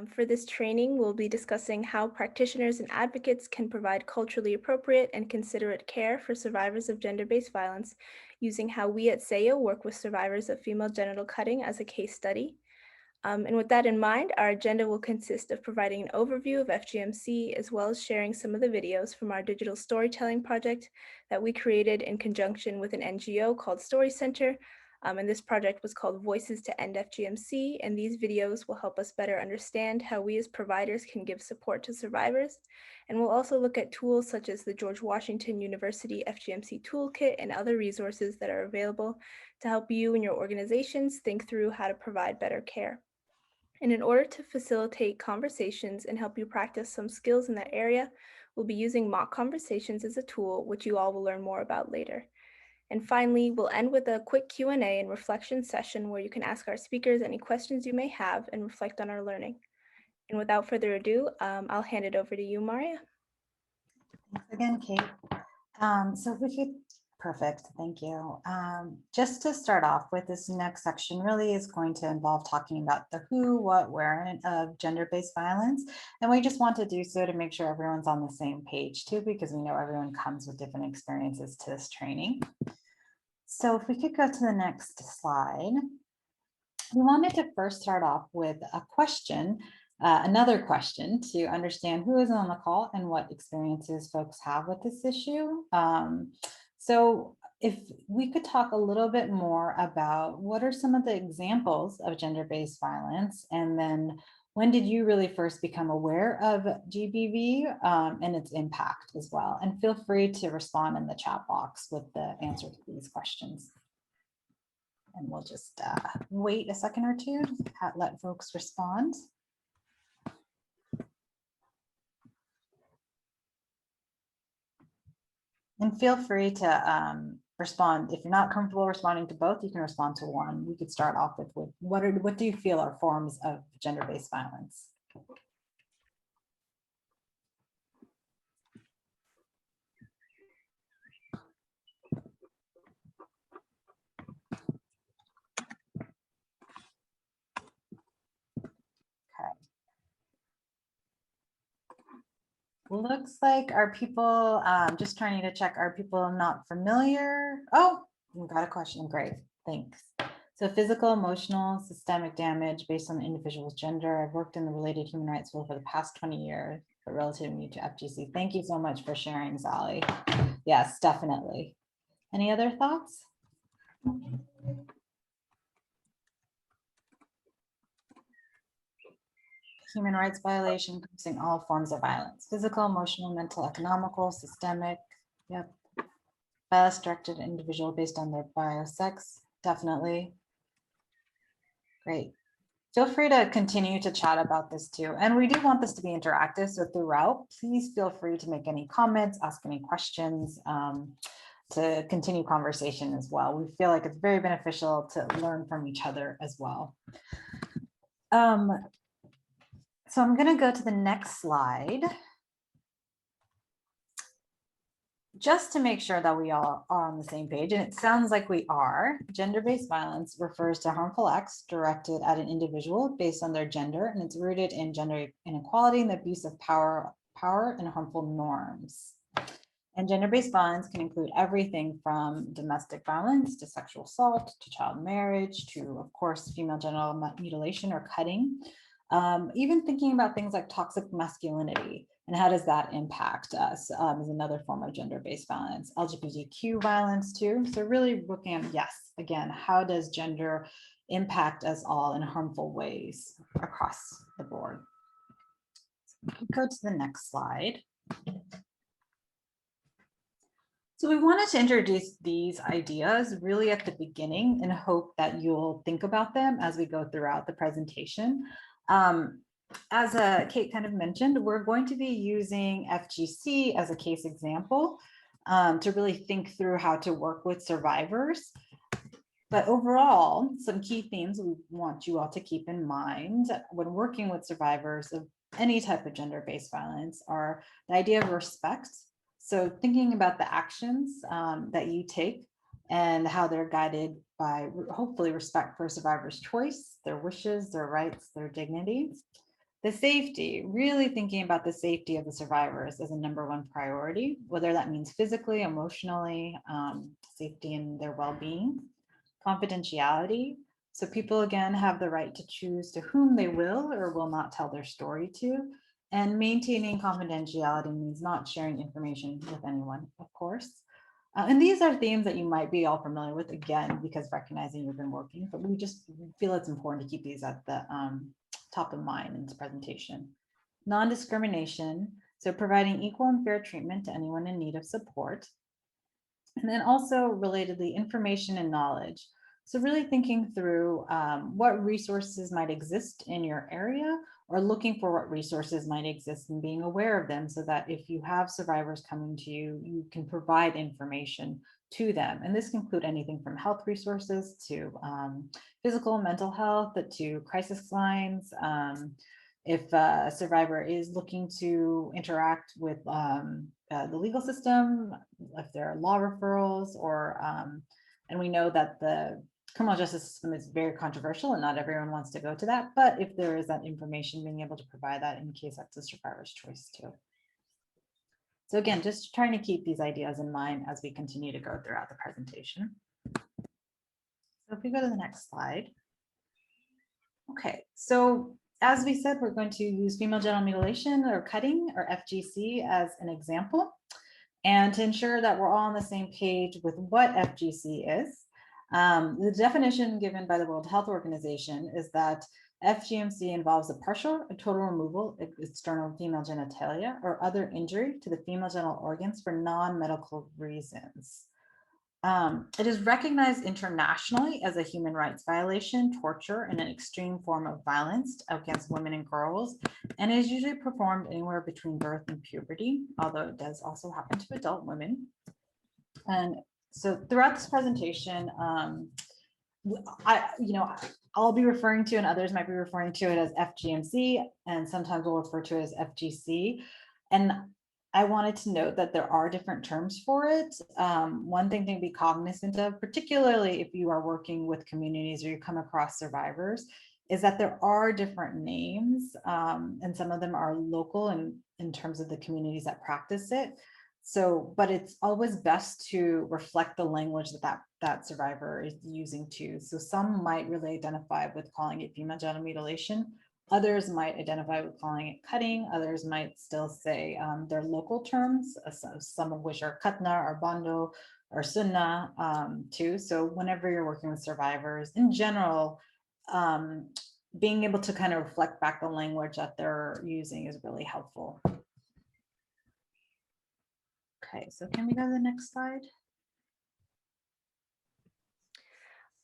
For this training, we'll be discussing how practitioners and advocates can provide culturally appropriate and considerate care for survivors of gender-based violence, using how we at Sahiyo work with survivors of female genital cutting as a case study. And with that in mind, our agenda will consist of providing an overview of FGMC, as well as sharing some of the videos from our digital storytelling project that we created in conjunction with an NGO called Story Center. And this project was called Voices to End FGMC, and these videos will help us better understand how we as providers can give support to survivors. And we'll also look at tools such as the George Washington University FGMC Toolkit and other resources that are available to help you and your organizations think through how to provide better care. And in order to facilitate conversations and help you practice some skills in that area, we'll be using mock conversations as a tool, which you all will learn more about later. And finally, we'll end with a quick Q&A and reflection session where you can ask our speakers any questions you may have and reflect on our learning. And without further ado, I'll hand it over to you, Maria. Thanks again, Kate. So if we could, perfect, thank you. Just to start off with, this next section really is going to involve talking about the who, what, where of gender-based violence. And we just want to do so to make sure everyone's on the same page too, because we know everyone comes with different experiences to this training. So if we could go to the next slide. We wanted to first start off with a question, another question to understand who is on the call and what experiences folks have with this issue. So if we could talk a little bit more about what are some of the examples of gender-based violence, and then when did you really first become aware of GBV and its impact as well? And feel free to respond in the chat box with the answer to these questions. And we'll just wait a second or two to let folks respond. And feel free to respond. If you're not comfortable responding to both, you can respond to one. We could start off with what do you feel are forms of gender-based violence? Looks like are people, just trying to check, are people not familiar? Oh, we got a question, great, thanks. So physical, emotional, systemic damage based on the individual's gender. I've worked in the related human rights field for the past 20 years, but relatively new to FGC. Thank you so much for sharing, Sally. Yes, definitely. Any other thoughts? Human rights violation encompassing all forms of violence, physical, emotional, mental, economical, systemic. Yep. Violence directed at individual based on their biosex, definitely. Great. Feel free to continue to chat about this too. And we do want this to be interactive, so throughout, please feel free to make any comments, ask any questions, to continue conversation as well. We feel like it's very beneficial to learn from each other as well. So I'm going to go to the next slide. Just to make sure that we all are on the same page, and it sounds like we are, gender-based violence refers to harmful acts directed at an individual based on their gender, and it's rooted in gender inequality and the abuse of power and harmful norms. And gender-based violence can include everything from domestic violence to sexual assault to child marriage to, of course, female genital mutilation or cutting. Even thinking about things like toxic masculinity and how does that impact us is another form of gender-based violence. LGBTQ violence too. So really looking at, yes, again, how does gender impact us all in harmful ways across the board? Go to the next slide. So we wanted to introduce these ideas really at the beginning and hope that you'll think about them as we go throughout the presentation. As Kate kind of mentioned, we're going to be using FGC as a case example to really think through how to work with survivors. But overall, some key themes we want you all to keep in mind when working with survivors of any type of gender-based violence are the idea of respect. So thinking about the actions that you take and how they're guided by hopefully respect for survivors' choice, their wishes, their rights, their dignity. The safety, really thinking about the safety of the survivors as a number one priority, whether that means physically, emotionally, safety in their well-being. Confidentiality, so people again have the right to choose to whom they will or will not tell their story to. And maintaining confidentiality means not sharing information with anyone, of course. And these are themes that you might be all familiar with, again, because recognizing you've been working, but we just feel it's important to keep these at the top of mind in this presentation. Non-discrimination, so providing equal and fair treatment to anyone in need of support. And then also relatedly, information and knowledge. So really thinking through what resources might exist in your area, or looking for what resources might exist and being aware of them, so that if you have survivors coming to you, you can provide information to them. And this can include anything from health resources to physical and mental health, to crisis lines. If a survivor is looking to interact with the legal system, if there are law referrals, or and we know that the criminal justice system is very controversial and not everyone wants to go to that, but if there is that information, being able to provide that in case that's a survivor's choice too. So again, just trying to keep these ideas in mind as we continue to go throughout the presentation. So if we go to the next slide. Okay, so as we said, we're going to use female genital mutilation or cutting, or FGC, as an example. And to ensure that we're all on the same page with what FGC is, the definition given by the World Health Organization is that FGMC involves a partial or total removal of external female genitalia or other injury to the female genital organs for non-medical reasons. It is recognized internationally as a human rights violation, torture, and an extreme form of violence against women and girls, and is usually performed anywhere between birth and puberty, although it does also happen to adult women. And so throughout this presentation, I'll be referring to, and others might be referring to it as FGMC, and sometimes we'll refer to it as FGC. And I wanted to note that there are different terms for it. One thing to be cognizant of, particularly if you are working with communities or you come across survivors, is that there are different names, and some of them are local and in terms of the communities that practice it. So, but it's always best to reflect the language that survivor is using too. So some might really identify with calling it female genital mutilation. Others might identify with calling it cutting. Others might still say their local terms, some of which are katna or bando or sunna too. So whenever you're working with survivors in general, being able to kind of reflect back the language that they're using is really helpful. Okay, so can we go to the next slide?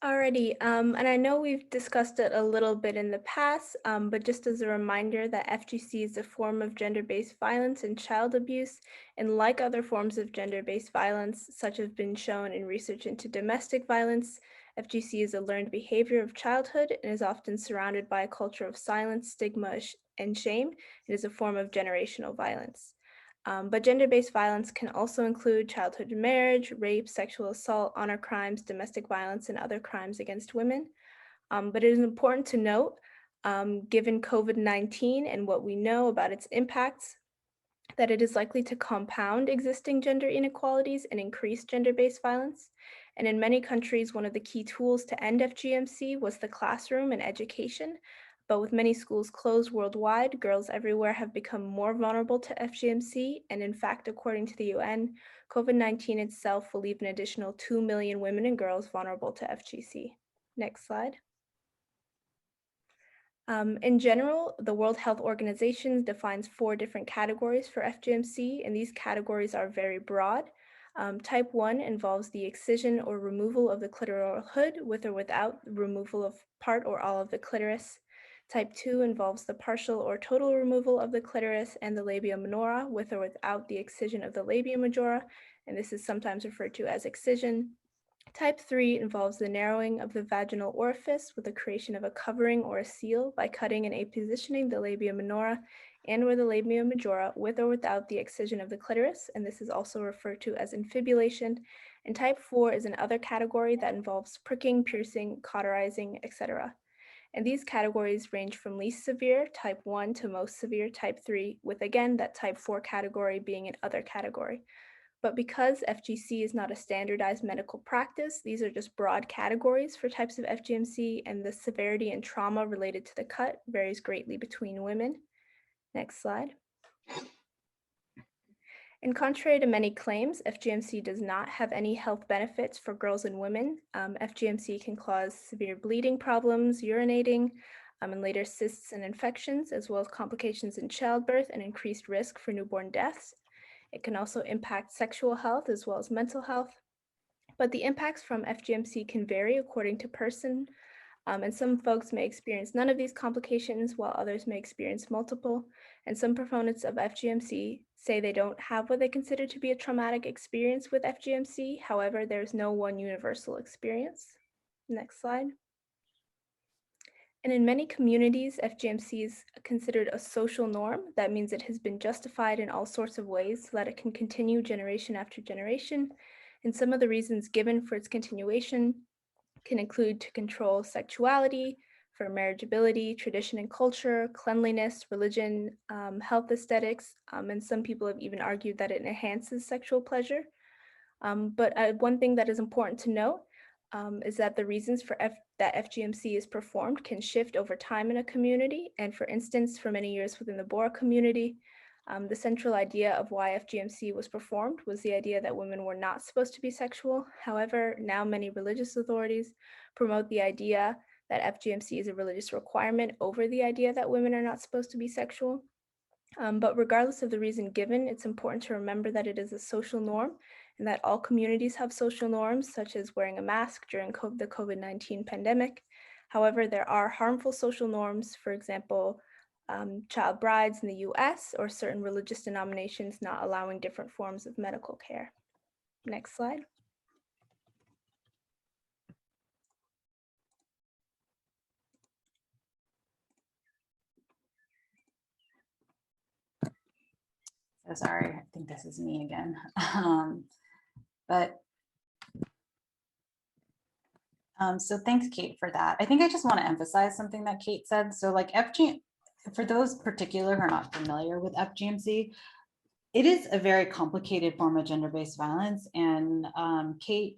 Alrighty, and I know we've discussed it a little bit in the past, but just as a reminder that FGC is a form of gender-based violence and child abuse, and like other forms of gender-based violence, such as been shown in research into domestic violence, FGC is a learned behavior of childhood and is often surrounded by a culture of silence, stigma, and shame. It is a form of generational violence. But gender-based violence can also include childhood marriage, rape, sexual assault, honor crimes, domestic violence, and other crimes against women. But it is important to note, given COVID-19 and what we know about its impacts, that it is likely to compound existing gender inequalities and increase gender-based violence. And in many countries, one of the key tools to end FGMC was the classroom and education. But with many schools closed worldwide, girls everywhere have become more vulnerable to FGMC. And in fact, according to the UN, COVID-19 itself will leave an additional 2 million women and girls vulnerable to FGC. Next slide. In general, the World Health Organization defines 4 different categories for FGMC, and these categories are very broad. Type 1 involves the excision or removal of the clitoral hood with or without removal of part or all of the clitoris. Type 2 involves the partial or total removal of the clitoris and the labia minora with or without the excision of the labia majora, and this is sometimes referred to as excision. Type 3 involves the narrowing of the vaginal orifice with the creation of a covering or a seal by cutting and appositioning the labia minora and or the labia majora with or without the excision of the clitoris, and this is also referred to as infibulation. And type 4 is another category that involves pricking, piercing, cauterizing, etc. And these categories range from least severe, type 1, to most severe, type 3, with again that type 4 category being an other category. But because FGC is not a standardized medical practice, these are just broad categories for types of FGMC, and the severity and trauma related to the cut varies greatly between women. Next slide. And contrary to many claims, FGMC does not have any health benefits for girls and women. FGMC can cause severe bleeding problems, urinating, and later cysts and infections, as well as complications in childbirth and increased risk for newborn deaths. It can also impact sexual health as well as mental health. But the impacts from FGMC can vary according to person, and some folks may experience none of these complications, while others may experience multiple. And some proponents of FGMC say they don't have what they consider to be a traumatic experience with FGMC. However, there's no one universal experience. Next slide. And in many communities, FGMC is considered a social norm. That means it has been justified in all sorts of ways so that it can continue generation after generation. And some of the reasons given for its continuation can include to control sexuality, for marriageability, tradition and culture, cleanliness, religion, health aesthetics, and some people have even argued that it enhances sexual pleasure. But one thing that is important to note is that the reasons for that FGMC is performed can shift over time in a community. And for instance, for many years within the Bora community, the central idea of why FGMC was performed was the idea that women were not supposed to be sexual. However, now many religious authorities promote the idea that FGMC is a religious requirement over the idea that women are not supposed to be sexual. But regardless of the reason given, it's important to remember that it is a social norm and that all communities have social norms, such as wearing a mask during the COVID-19 pandemic. However, there are harmful social norms, for example, child brides in the US or certain religious denominations not allowing different forms of medical care. Next slide. So sorry, I think this is me again. So thanks, Kate, for that. I think I just want to emphasize something that Kate said. So like for those particular who are not familiar with FGMC, it is a very complicated form of gender-based violence. And Kate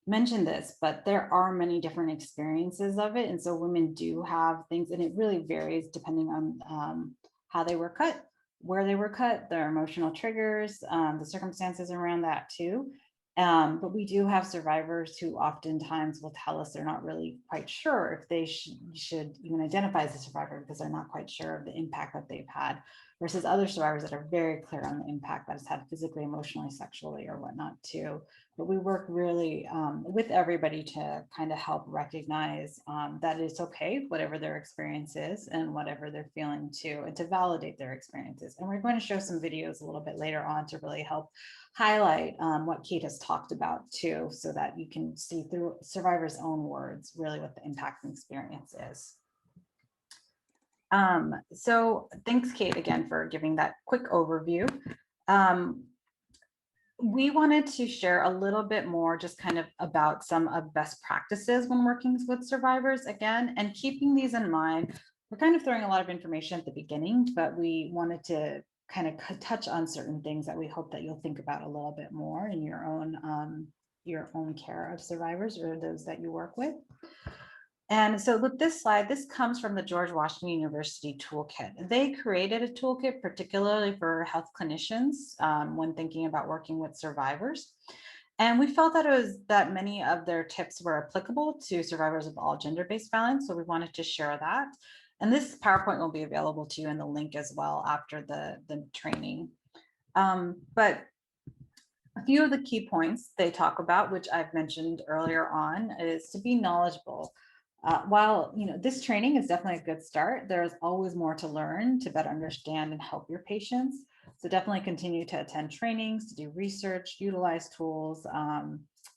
mentioned this, but there are many different experiences of it. And so women do have things, and it really varies depending on how they were cut, where they were cut, their emotional triggers, the circumstances around that too. But we do have survivors who oftentimes will tell us they're not really quite sure if they should even identify as a survivor because they're not quite sure of the impact that they've had, versus other survivors that are very clear on the impact that it's had physically, emotionally, sexually, or whatnot too. But we work really with everybody to kind of help recognize that it's okay, whatever their experience is and whatever they're feeling too, and to validate their experiences. And we're going to show some videos a little bit later on to really help highlight what Kate has talked about too, so that you can see through survivors' own words really what the impact and experience is. So thanks, Kate, again for giving that quick overview. We wanted to share a little bit more just kind of about some of best practices when working with survivors again, and keeping these in mind. We're kind of throwing a lot of information at the beginning, but we wanted to kind of touch on certain things that we hope that you'll think about a little bit more in your own care of survivors or those that you work with. And so with this slide, this comes from the George Washington University Toolkit. They created a toolkit particularly for health clinicians when thinking about working with survivors. And we felt that many of their tips were applicable to survivors of all gender-based violence. So we wanted to share that. And this PowerPoint will be available to you in the link as well after the training. But a few of the key points they talk about, which I've mentioned earlier on, is to be knowledgeable. While this training is definitely a good start, there's always more to learn to better understand and help your patients. So definitely continue to attend trainings, to do research, utilize tools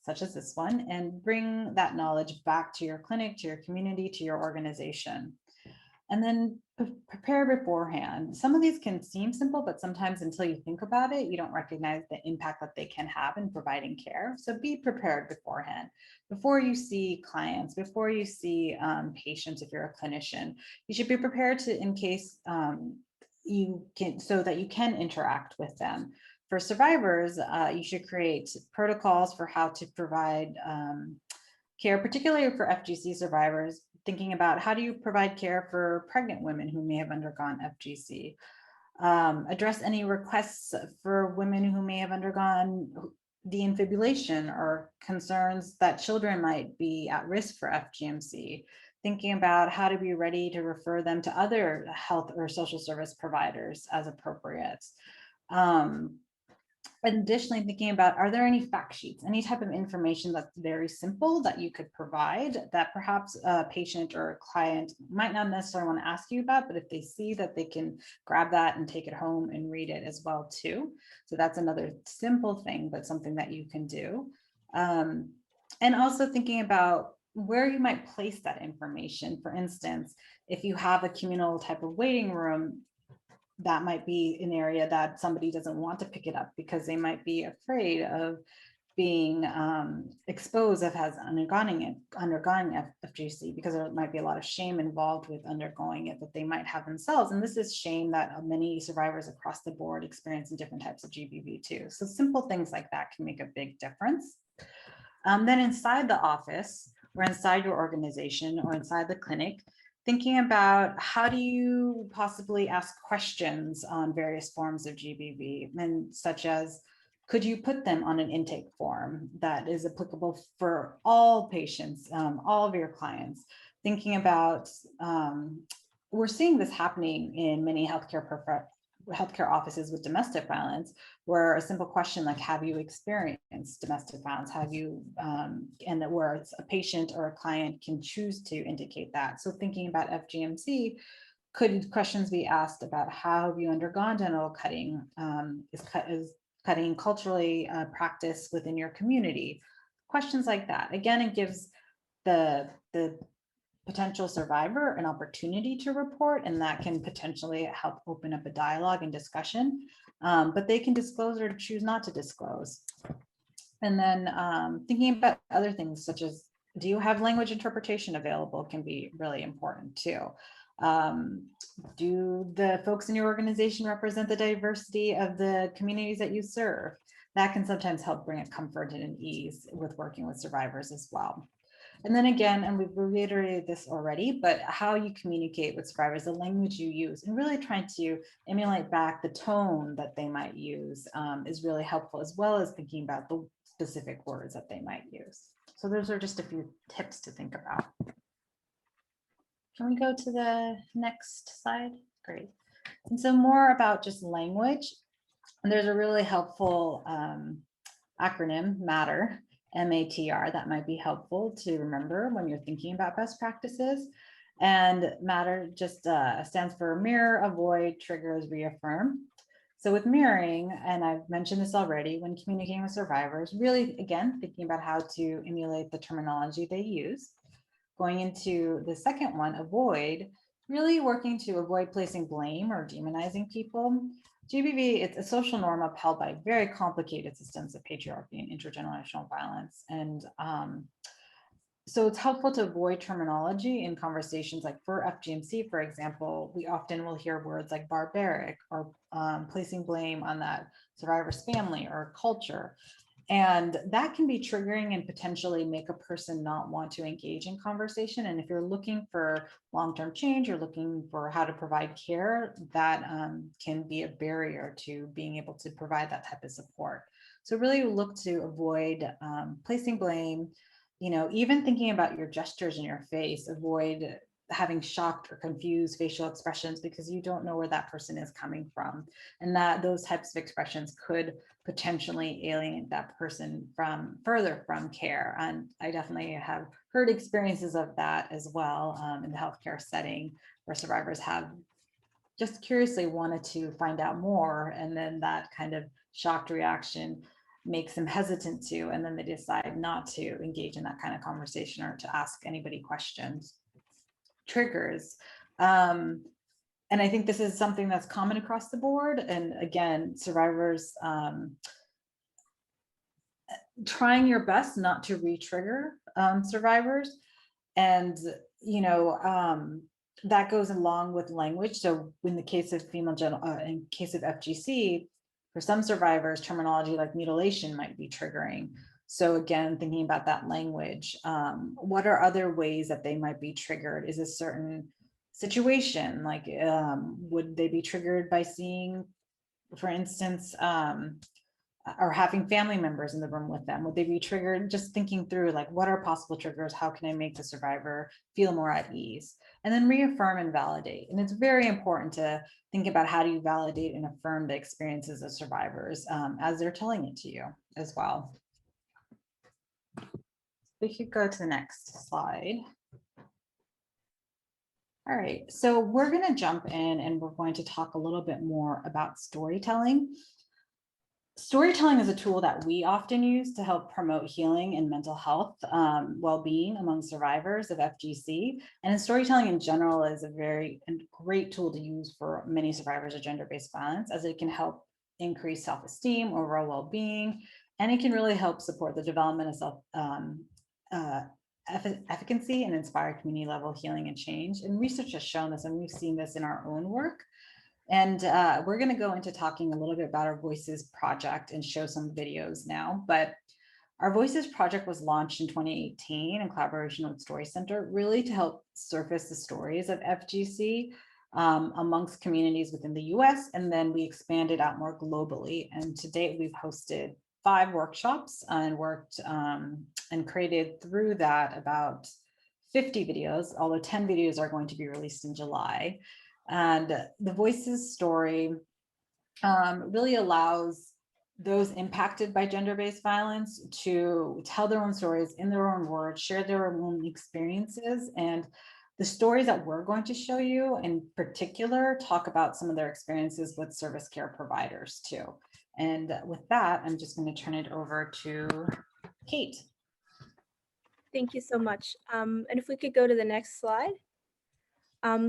such as this one, and bring that knowledge back to your clinic, to your community, to your organization. And then prepare beforehand. Some of these can seem simple, but sometimes until you think about it, you don't recognize the impact that they can have in providing care. So be prepared beforehand. Before you see clients, before you see patients, if you're a clinician, you should be prepared to, in case you can, so that you can interact with them. For survivors, you should create protocols for how to provide care, particularly for FGC survivors, thinking about how do you provide care for pregnant women who may have undergone FGC, address any requests for women who may have undergone de-infibulation or concerns that children might be at risk for FGMC, thinking about how to be ready to refer them to other health or social service providers as appropriate. Additionally, thinking about, are there any fact sheets, any type of information that's very simple that you could provide that perhaps a patient or a client might not necessarily want to ask you about, but if they see that, they can grab that and take it home and read it as well too. So that's another simple thing, but something that you can do. And also thinking about where you might place that information. For instance, if you have a communal type of waiting room, that might be an area that somebody doesn't want to pick it up because they might be afraid of being exposed if has undergone FGC, because there might be a lot of shame involved with undergoing it that they might have themselves. And this is shame that many survivors across the board experience in different types of GBV too. So simple things like that can make a big difference. Then inside the office or inside your organization or inside the clinic, thinking about how do you possibly ask questions on various forms of GBV, and such as, could you put them on an intake form that is applicable for all patients, all of your clients? Thinking about, we're seeing this happening in many healthcare offices with domestic violence, where a simple question like, have you experienced domestic violence? Have you, and where a patient or a client can choose to indicate that. So thinking about FGMC, could questions be asked about how have you undergone genital cutting? Is cutting culturally practice within your community? Questions like that. Again, it gives the potential survivor an opportunity to report, and that can potentially help open up a dialogue and discussion, but they can disclose or choose not to disclose. And then thinking about other things such as, do you have language interpretation available, can be really important too. Do the folks in your organization represent the diversity of the communities that you serve? That can sometimes help bring a comfort and an ease with working with survivors as well. And then again, and we've reiterated this already, but how you communicate with survivors, the language you use, and really trying to emulate back the tone that they might use is really helpful, as well as thinking about the specific words that they might use. So those are just a few tips to think about. Can we go to the next slide? Great. And so more about just language. And there's a really helpful acronym, MATTER, MATR, that might be helpful to remember when you're thinking about best practices. And MATTER just stands for mirror, avoid, triggers, reaffirm. So with mirroring, and I've mentioned this already, when communicating with survivors, really, again, thinking about how to emulate the terminology they use. Going into the second one, avoid, really working to avoid placing blame or demonizing people. GBV, it's a social norm upheld by very complicated systems of patriarchy and intergenerational violence. And so it's helpful to avoid terminology in conversations. Like for FGMC, for example, we often will hear words like barbaric or placing blame on that survivor's family or culture. And that can be triggering and potentially make a person not want to engage in conversation. And if you're looking for long-term change, you're looking for how to provide care, that can be a barrier to being able to provide that type of support. So really look to avoid placing blame, even thinking about your gestures in your face, avoid having shocked or confused facial expressions because you don't know where that person is coming from. And that those types of expressions could potentially alienate that person further from care. And I definitely have heard experiences of that as well in the healthcare setting, where survivors have just curiously wanted to find out more. And then that kind of shocked reaction makes them hesitant to, and then they decide not to engage in that kind of conversation or to ask anybody questions. Triggers. And I think this is something that's common across the board. And again, survivors trying your best not to re-trigger survivors. And, that goes along with language. So in the case of in case of FGC, for some survivors, terminology like mutilation might be triggering. So again, thinking about that language, what are other ways that they might be triggered? Is a certain situation, like would they be triggered by seeing, for instance, or having family members in the room with them? Would they be triggered? Just thinking through, like, what are possible triggers? How can I make the survivor feel more at ease? And then reaffirm and validate. And it's very important to think about how do you validate and affirm the experiences of survivors as they're telling it to you as well. We could go to the next slide. All right, so we're going to jump in and we're going to talk a little bit more about storytelling. Storytelling is a tool that we often use to help promote healing and mental health well-being among survivors of FGC. And storytelling in general is a very great tool to use for many survivors of gender-based violence, as it can help increase self-esteem, overall well-being, and it can really help support the development of self-efficacy and inspire community level healing and change. And research has shown this, and we've seen this in our own work. And we're going to go into talking a little bit about our Voices project and show some videos now. But our Voices project was launched in 2018 in collaboration with Story Center, really to help surface the stories of FGC amongst communities within the US. And then we expanded out more globally. And to date, we've hosted 5 workshops and worked and created through that about 50 videos, although 10 videos are going to be released in July. And the Voices story really allows those impacted by gender-based violence to tell their own stories in their own words, share their own experiences. And the stories that we're going to show you in particular talk about some of their experiences with service care providers too. And with that, I'm just going to turn it over to Kate. Thank you so much. And if we could go to the next slide.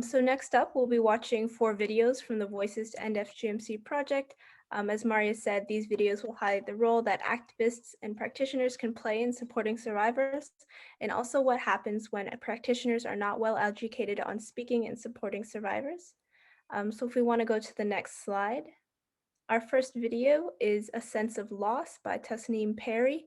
So next up, we'll be watching 4 videos from the Voices to End FGMC project. As Maria said, these videos will highlight the role that activists and practitioners can play in supporting survivors, and also what happens when practitioners are not well educated on speaking and supporting survivors. So if we want to go to the next slide. Our first video is A Sense of Loss by Tasneem Perry.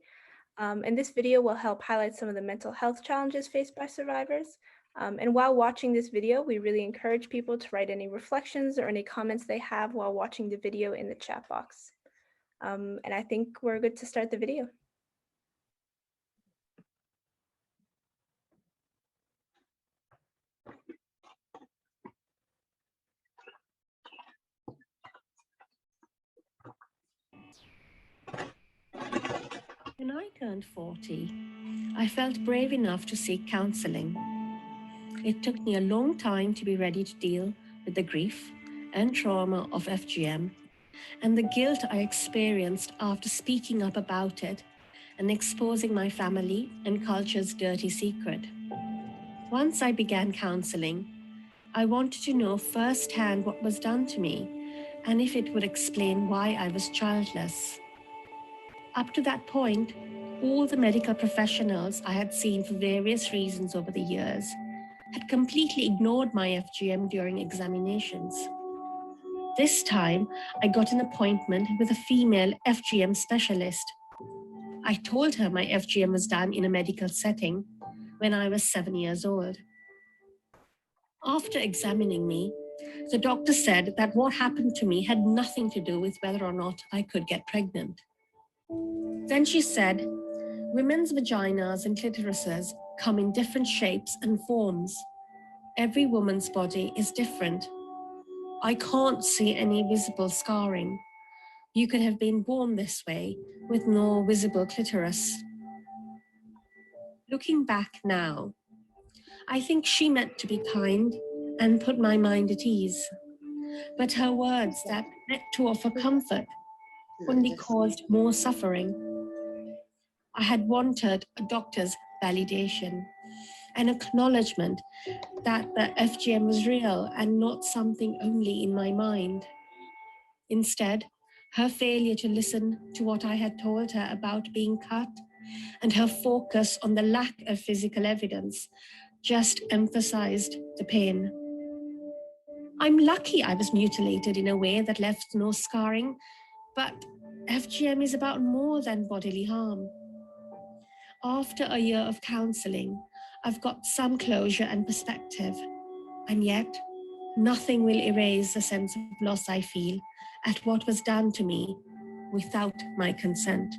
And this video will help highlight some of the mental health challenges faced by survivors. And while watching this video, we really encourage people to write any reflections or any comments they have while watching the video in the chat box. And I think we're good to start the video. When I turned 40, I felt brave enough to seek counseling. It took me a long time to be ready to deal with the grief and trauma of FGM and the guilt I experienced after speaking up about it and exposing my family and culture's dirty secret. Once I began counseling, I wanted to know firsthand what was done to me and if it would explain why I was childless. Up to that point, all the medical professionals I had seen for various reasons over the years had completely ignored my FGM during examinations. This time, I got an appointment with a female FGM specialist. I told her my FGM was done in a medical setting when I was 7 years old. After examining me, the doctor said that what happened to me had nothing to do with whether or not I could get pregnant. Then she said, women's vaginas and clitorises come in different shapes and forms. Every woman's body is different. I can't see any visible scarring. You could have been born this way with no visible clitoris. Looking back now, I think she meant to be kind and put my mind at ease. But her words that meant to offer comfort only caused more suffering. I had wanted a doctor's validation, an acknowledgement that the FGM was real and not something only in my mind. Instead, her failure to listen to what I had told her about being cut and her focus on the lack of physical evidence just emphasized the pain. I'm lucky I was mutilated in a way that left no scarring, but FGM is about more than bodily harm. After a year of counseling, I've got some closure and perspective, and yet nothing will erase the sense of loss I feel at what was done to me without my consent.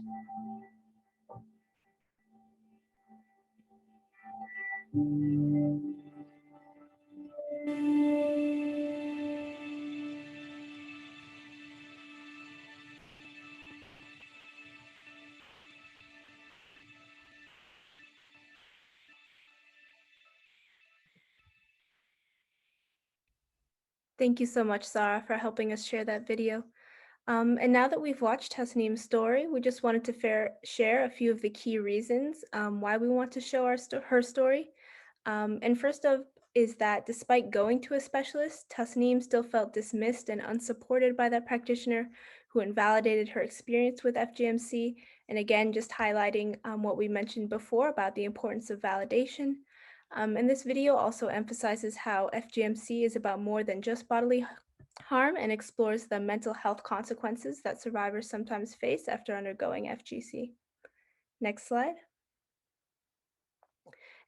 Thank you so much, Sarah, for helping us share that video. And now that we've watched Tasneem's story, we just wanted to share a few of the key reasons why we want to show her story. And first up is that despite going to a specialist, Tasneem still felt dismissed and unsupported by that practitioner who invalidated her experience with FGMC. And again, just highlighting what we mentioned before about the importance of validation. And this video also emphasizes how FGMC is about more than just bodily harm and explores the mental health consequences that survivors sometimes face after undergoing FGC. Next slide.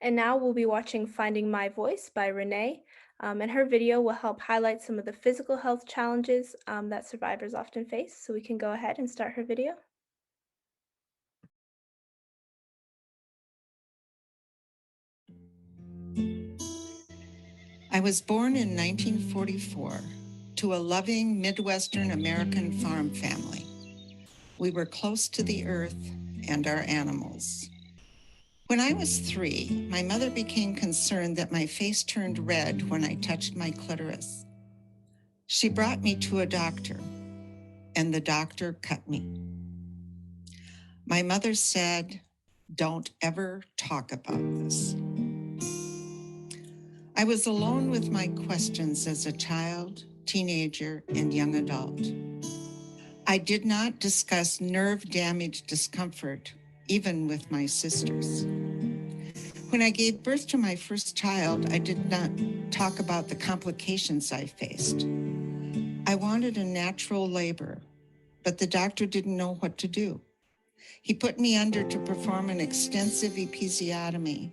And now we'll be watching Finding My Voice by Renee, and her video will help highlight some of the physical health challenges that survivors often face. So we can go ahead and start her video. I was born in 1944 to a loving Midwestern American farm family. We were close to the earth and our animals. When I was 3, my mother became concerned that my face turned red when I touched my clitoris. She brought me to a doctor, and the doctor cut me. My mother said, "Don't ever talk about this." I was alone with my questions as a child, teenager, and young adult. I did not discuss nerve damage discomfort, even with my sisters. When I gave birth to my first child, I did not talk about the complications I faced. I wanted a natural labor, but the doctor didn't know what to do. He put me under to perform an extensive episiotomy.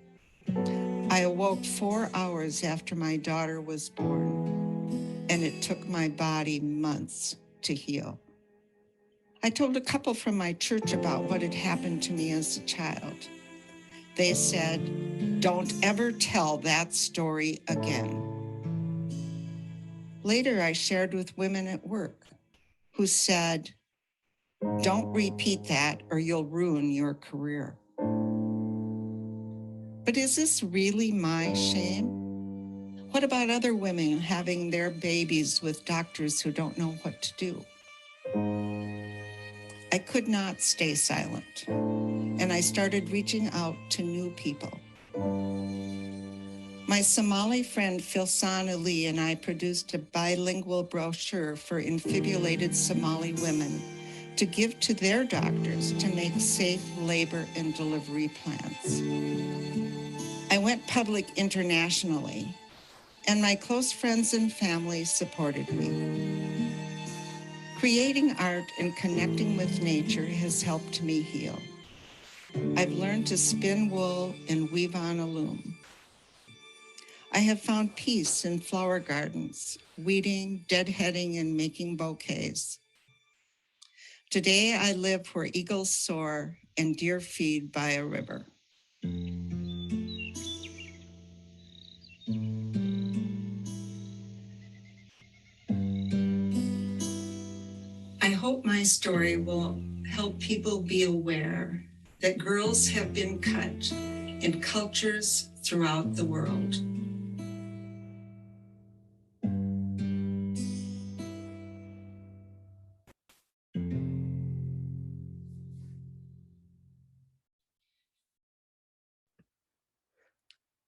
I awoke 4 hours after my daughter was born, and it took my body months to heal. I told a couple from my church about what had happened to me as a child. They said, "Don't ever tell that story again." Later, I shared with women at work who said, "Don't repeat that or you'll ruin your career." But is this really my shame? What about other women having their babies with doctors who don't know what to do? I could not stay silent, and I started reaching out to new people. My Somali friend Filsan Ali and I produced a bilingual brochure for infibulated Somali women to give to their doctors to make safe labor and delivery plans. I went public internationally, and my close friends and family supported me. Creating art and connecting with nature has helped me heal. I've learned to spin wool and weave on a loom. I have found peace in flower gardens, weeding, deadheading, and making bouquets. Today, I live where eagles soar and deer feed by a river. I hope my story will help people be aware that girls have been cut in cultures throughout the world.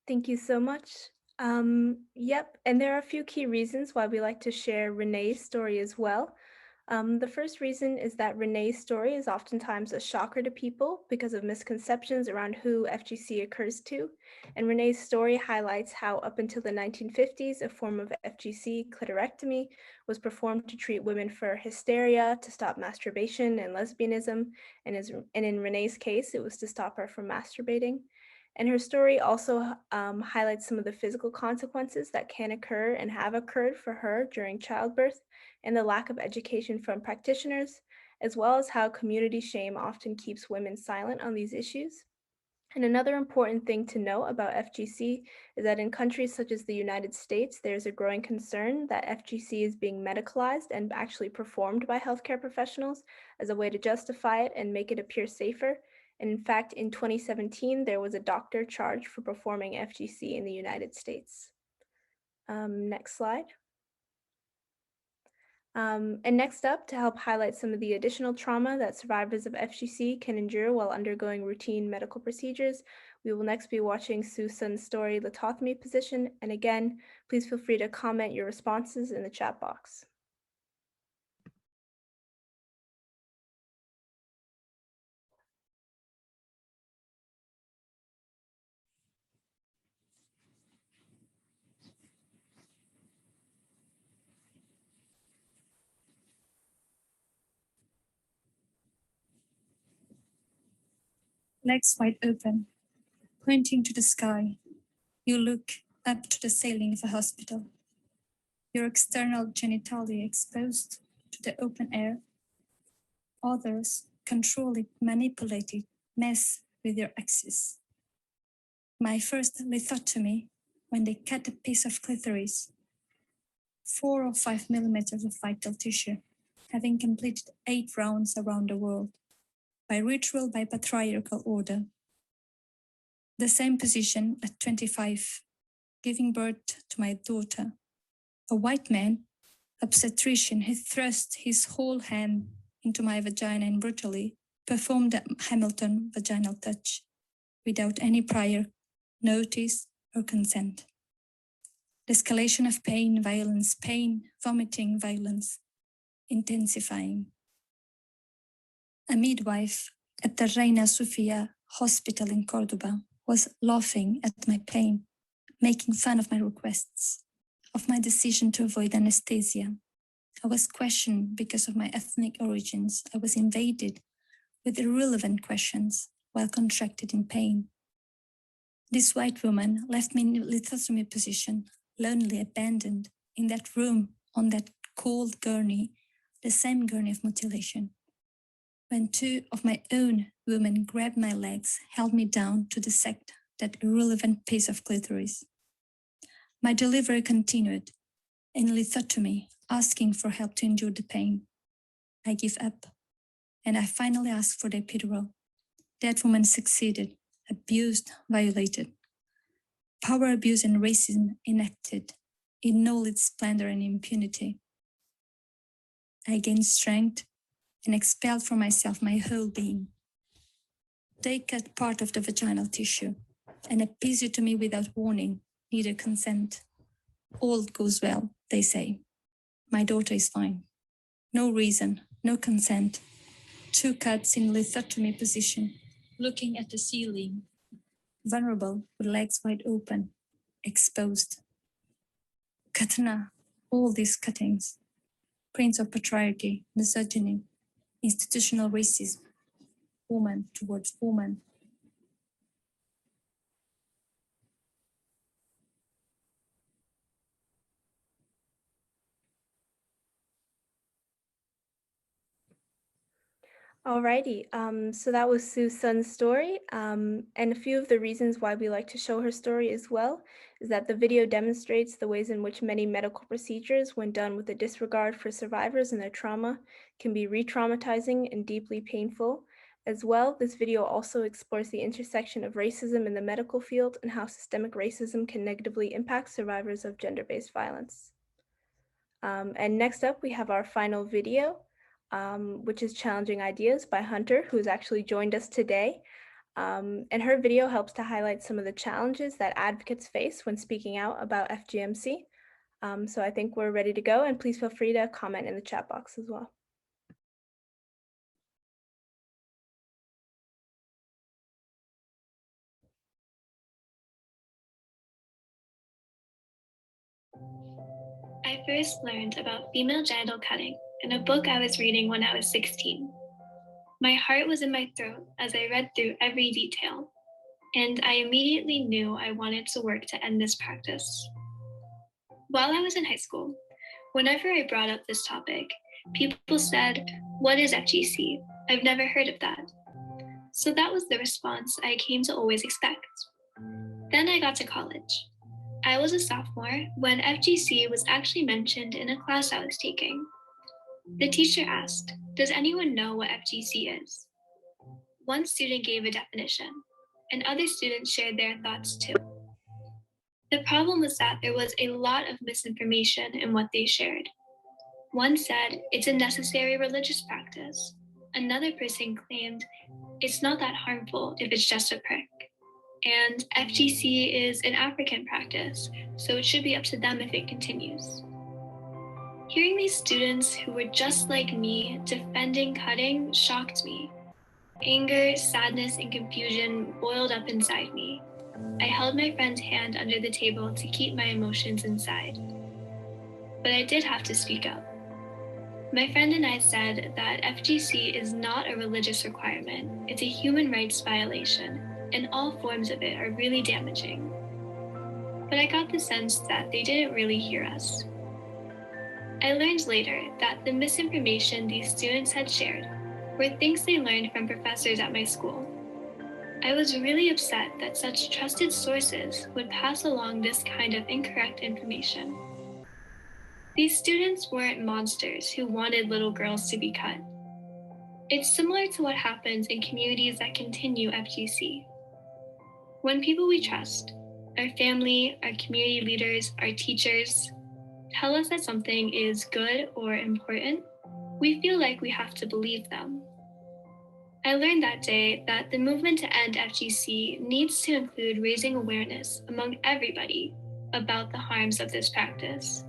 Thank you so much. Yep, and there are a few key reasons why we like to share Renee's story as well. The first reason is that Renee's story is oftentimes a shocker to people because of misconceptions around who FGC occurs to. And Renee's story highlights how up until the 1950s, a form of FGC, clitorectomy, was performed to treat women for hysteria, to stop masturbation and lesbianism. And in Renee's case, it was to stop her from masturbating. And her story also highlights some of the physical consequences that can occur and have occurred for her during childbirth, and the lack of education from practitioners, as well as how community shame often keeps women silent on these issues. And another important thing to know about FGC is that in countries such as the United States, there's a growing concern that FGC is being medicalized and actually performed by healthcare professionals as a way to justify it and make it appear safer. And in fact, in 2017, there was a doctor charged for performing FGC in the United States. Next slide. And next up, to help highlight some of the additional trauma that survivors of FGC can endure while undergoing routine medical procedures, we will next be watching Sue Sun's story, Lithotomy Position. And again, please feel free to comment your responses in the chat box. Legs wide open, pointing to the sky. You look up to the ceiling of a hospital. Your external genitalia exposed to the open air. Others control it, manipulate it, mess with your axis. My first lithotomy, when they cut a piece of clitoris, 4 or 5 millimeters of vital tissue, having completed 8 rounds around the world, by ritual, by patriarchal order. The same position at 25, giving birth to my daughter. A white man, obstetrician, who thrust his whole hand into my vagina and brutally performed the Hamilton vaginal touch without any prior notice or consent. The escalation of pain, vomiting, violence, intensifying. A midwife at the Reina Sofia hospital in Cordoba was laughing at my pain, making fun of my requests, of my decision to avoid anesthesia. I was questioned because of my ethnic origins. I was invaded with irrelevant questions while contracted in pain. This white woman left me in lithotomy position, lonely, abandoned, in that room, on that cold gurney, the same gurney of mutilation. When 2 of my own women grabbed my legs, held me down to dissect that irrelevant piece of clitoris. My delivery continued, in lithotomy, asking for help to endure the pain. I give up, and I finally asked for the epidural. That woman succeeded, abused, violated. Power abuse and racism enacted in all its splendor and impunity. I gained strength and expelled from myself my whole being. They cut part of the vaginal tissue, an episiotomy without warning, neither consent. All goes well, they say. My daughter is fine. No reason, no consent. 2 cuts in lithotomy position, looking at the ceiling. Vulnerable, with legs wide open, exposed. Katana, all these cuttings. Prints of patriarchy, misogyny, institutional racism, woman towards woman. Alrighty, so that was Sue Sun's story, and a few of the reasons why we like to show her story as well is that the video demonstrates the ways in which many medical procedures, when done with a disregard for survivors and their trauma, can be re-traumatizing and deeply painful. As well, this video also explores the intersection of racism in the medical field and how systemic racism can negatively impact survivors of gender-based violence. And next up, we have our final video, which is Challenging Ideas by Hunter, who's actually joined us today. And her video helps to highlight some of the challenges that advocates face when speaking out about FGMC. So I think we're ready to go, and please feel free to comment in the chat box as well. I first learned about female genital cutting in a book I was reading when I was 16. My heart was in my throat as I read through every detail, and I immediately knew I wanted to work to end this practice. While I was in high school, whenever I brought up this topic, people said, "What is FGC? I've never heard of that." So that was the response I came to always expect. Then I got to college. I was a sophomore when FGC was actually mentioned in a class I was taking. The teacher asked, "Does anyone know what FGC is?" One student gave a definition, and other students shared their thoughts too. The problem was that there was a lot of misinformation in what they shared. One said it's a necessary religious practice. Another person claimed it's not that harmful if it's just a prick. And FGC is an African practice, so it should be up to them if it continues. Hearing these students who were just like me defending cutting shocked me. Anger, sadness, and confusion boiled up inside me. I held my friend's hand under the table to keep my emotions inside. But I did have to speak up. My friend and I said that FGC is not a religious requirement. It's a human rights violation, and all forms of it are really damaging. But I got the sense that they didn't really hear us. I learned later that the misinformation these students had shared were things they learned from professors at my school. I was really upset that such trusted sources would pass along this kind of incorrect information. These students weren't monsters who wanted little girls to be cut. It's similar to what happens in communities that continue FGC. When people we trust, our family, our community leaders, our teachers, tell us that something is good or important, we feel like we have to believe them. I learned that day that the movement to end FGC needs to include raising awareness among everybody about the harms of this practice.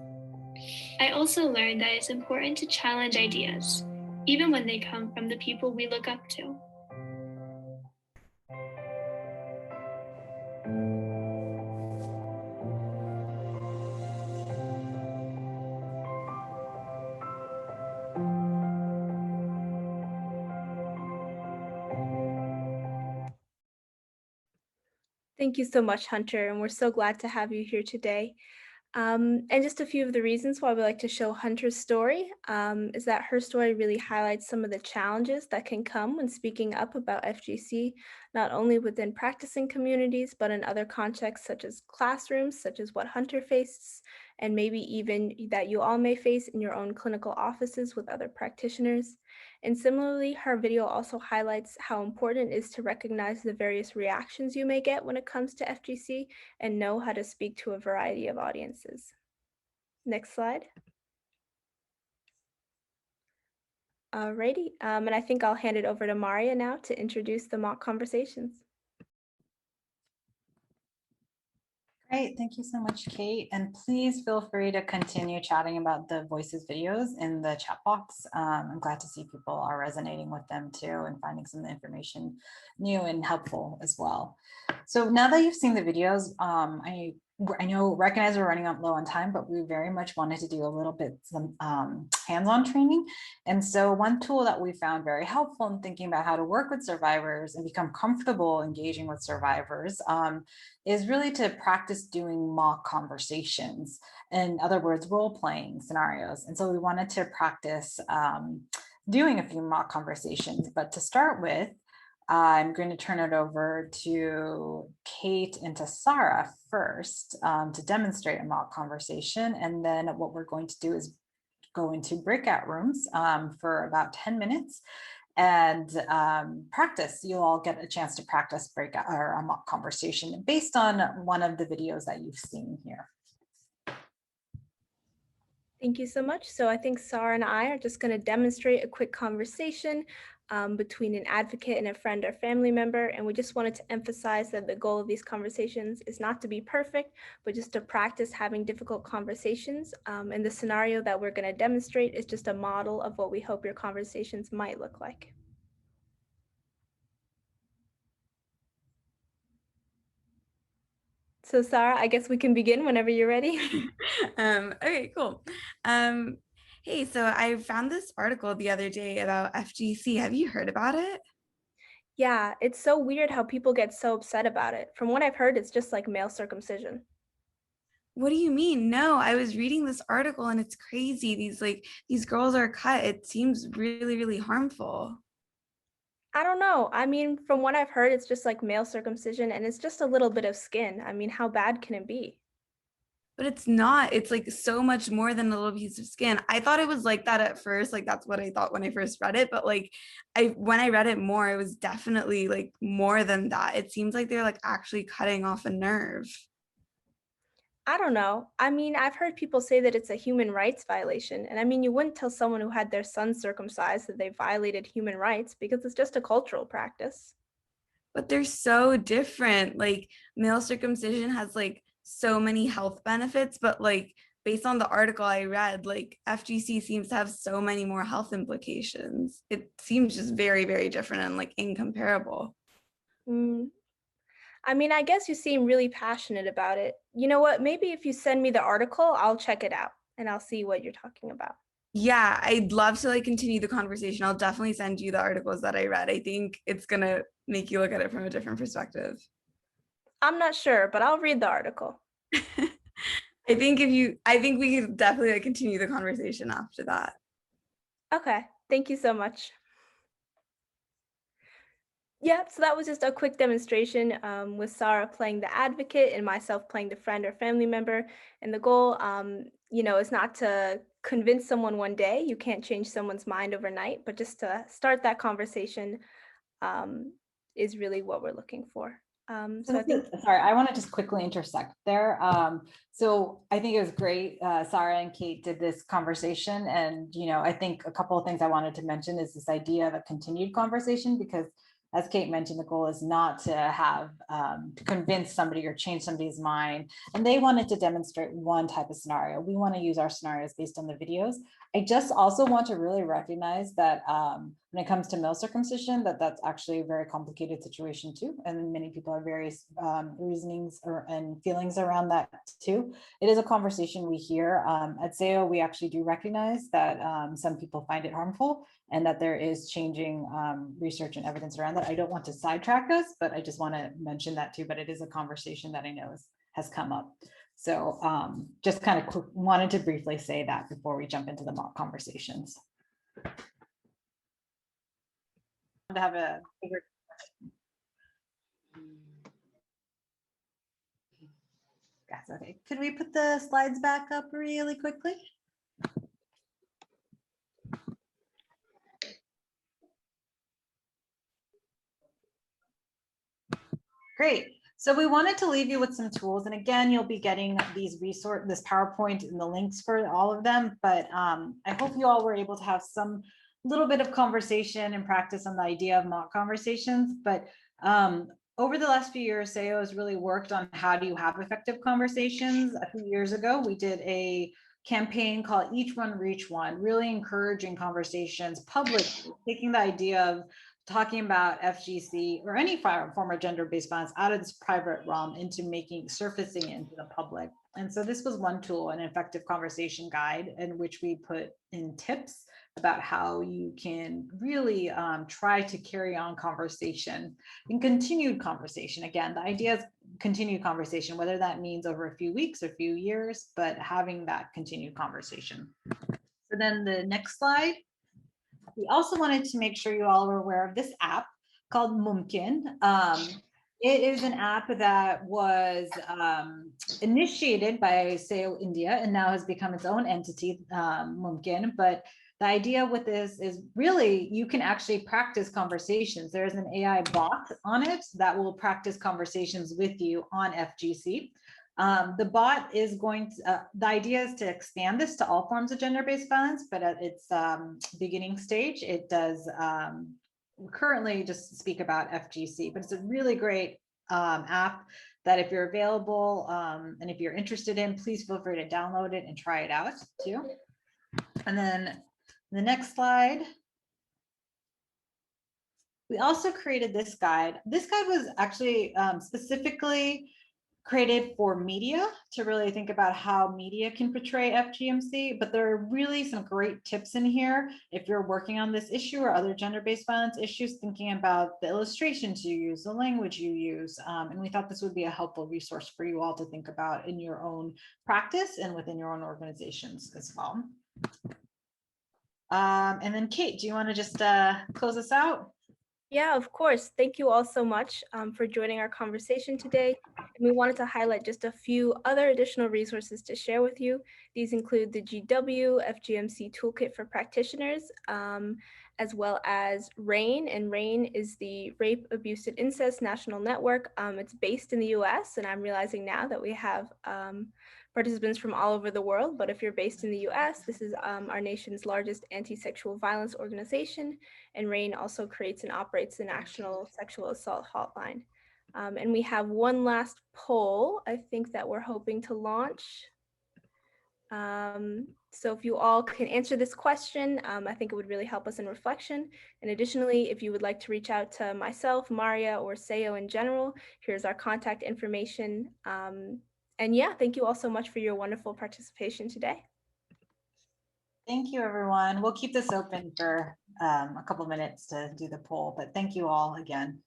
I also learned that it's important to challenge ideas, even when they come from the people we look up to. Thank you so much, Hunter, and we're so glad to have you here today. And just a few of the reasons why we like to show Hunter's story is that her story really highlights some of the challenges that can come when speaking up about FGC, not only within practicing communities, but in other contexts such as classrooms, such as what Hunter faces, and maybe even that you all may face in your own clinical offices with other practitioners. And similarly, her video also highlights how important it is to recognize the various reactions you may get when it comes to FGC and know how to speak to a variety of audiences. Next slide. Alrighty, and I think I'll hand it over to Maria now to introduce the mock conversations. Great, thank you so much, Kate. And please feel free to continue chatting about the Voices videos in the chat box. I'm glad to see people are resonating with them too and finding some of the information new and helpful as well. So now that you've seen the videos, recognize we're running up low on time, but we very much wanted to do a little bit some hands-on training. And so one tool that we found very helpful in thinking about how to work with survivors and become comfortable engaging with survivors is really to practice doing mock conversations. In other words, role-playing scenarios. And so we wanted to practice doing a few mock conversations, but to start with, I'm going to turn it over to Kate and to Sarah first to demonstrate a mock conversation. And then what we're going to do is go into breakout rooms for about 10 minutes and practice. You'll all get a chance to practice breakout or a mock conversation based on one of the videos that you've seen here. Thank you so much. So I think Sarah and I are just going to demonstrate a quick conversation between an advocate and a friend or family member. And we just wanted to emphasize that the goal of these conversations is not to be perfect, but just to practice having difficult conversations. And the scenario that we're going to demonstrate is just a model of what we hope your conversations might look like. So Sarah, I guess we can begin whenever you're ready. Okay, cool. Hey, so I found this article the other day about FGC. Have you heard about it? Yeah, it's so weird how people get so upset about it. From what I've heard, it's just like male circumcision. What do you mean? No, I was reading this article and it's crazy. These girls are cut. It seems really, really harmful. I don't know. I mean, from what I've heard, it's just like male circumcision and it's just a little bit of skin. I mean, how bad can it be? But it's not. It's like so much more than a little piece of skin. I thought it was like that at first. Like that's what I thought when I first read it. But like when I read it more, it was definitely like more than that. It seems like they're like actually cutting off a nerve. I don't know. I mean, I've heard people say that it's a human rights violation. And I mean, you wouldn't tell someone who had their son circumcised that they violated human rights because it's just a cultural practice. But they're so different. Like male circumcision has like so many health benefits, but like based on the article I read, like FGC seems to have so many more health implications. It seems just very, very different and like incomparable. Mm. I mean, I guess you seem really passionate about it. You know what? Maybe if you send me the article, I'll check it out and I'll see what you're talking about. Yeah, I'd love to like continue the conversation. I'll definitely send you the articles that I read. I think it's gonna make you look at it from a different perspective. I'm not sure, but I'll read the article. I think we could definitely like continue the conversation after that. Okay, thank you so much. Yeah, so that was just a quick demonstration with Sarah playing the advocate and myself playing the friend or family member. And the goal, is not to convince someone one day. You can't change someone's mind overnight, but just to start that conversation is really what we're looking for. So I think, Sorry, I want to just quickly intersect there. So I think it was great. Sarah and Kate did this conversation, and I think a couple of things I wanted to mention is this idea of a continued conversation, because as Kate mentioned, the goal is not to have to convince somebody or change somebody's mind. And they wanted to demonstrate one type of scenario. We want to use our scenarios based on the videos. I just also want to really recognize that when it comes to male circumcision, that's actually a very complicated situation too. And many people have various reasonings and feelings around that too. It is a conversation we hear. At Sahiyo, we actually do recognize that some people find it harmful and that there is changing research and evidence around that. I don't want to sidetrack us, but I just want to mention that too. But it is a conversation that I know has come up. So just kind of wanted to briefly say that before we jump into the mock conversations. To have a bigger That's okay. Could we put the slides back up really quickly? Great. So we wanted to leave you with some tools. And again, you'll be getting this PowerPoint and the links for all of them. But I hope you all were able to have some little bit of conversation and practice on the idea of mock conversations. But over the last few years, Sahiyo has really worked on how do you have effective conversations. A few years ago, we did a campaign called Each One Reach One, really encouraging conversations publicly, taking the idea of talking about FGC or any form of gender-based violence out of this private realm into surfacing it into the public. And so this was one tool, an effective conversation guide, in which we put in tips about how you can really try to carry on conversation and continued conversation. Again, the idea is continued conversation, whether that means over a few weeks or a few years, but having that continued conversation. So then the next slide. We also wanted to make sure you all are aware of this app called Mumkin. It is an app that was initiated by Sahiyo India and now has become its own entity, Mumkin. But the idea with this is really you can actually practice conversations. There's an AI bot on it that will practice conversations with you on FGC. The bot is going to, the idea is to expand this to all forms of gender-based violence, but at its beginning stage, it does currently just speak about FGC, but it's a really great app that if you're available and if you're interested in, please feel free to download it and try it out too. And then the next slide. We also created this guide. This guide was actually specifically created for media to really think about how media can portray FGMC, but there are really some great tips in here if you're working on this issue or other gender-based violence issues, thinking about the illustrations you use, the language you use, and we thought this would be a helpful resource for you all to think about in your own practice and within your own organizations as well. And then Kate, do you want to just close us out? Yeah, of course. Thank you all so much for joining our conversation today. And we wanted to highlight just a few other additional resources to share with you. These include the GW FGMC Toolkit for Practitioners, as well as RAIN. And RAIN is the Rape, Abuse, and Incest National Network. It's based in the US, and I'm realizing now that we have participants from all over the world, but if you're based in the US, this is our nation's largest anti-sexual violence organization, and RAIN also creates and operates the National Sexual Assault Hotline. And we have one last poll, I think, that we're hoping to launch. So if you all can answer this question, I think it would really help us in reflection. And additionally, if you would like to reach out to myself, Maria, or Sahiyo in general, here's our contact information. And yeah, thank you all so much for your wonderful participation today. Thank you, everyone. We'll keep this open for a couple minutes to do the poll, but thank you all again.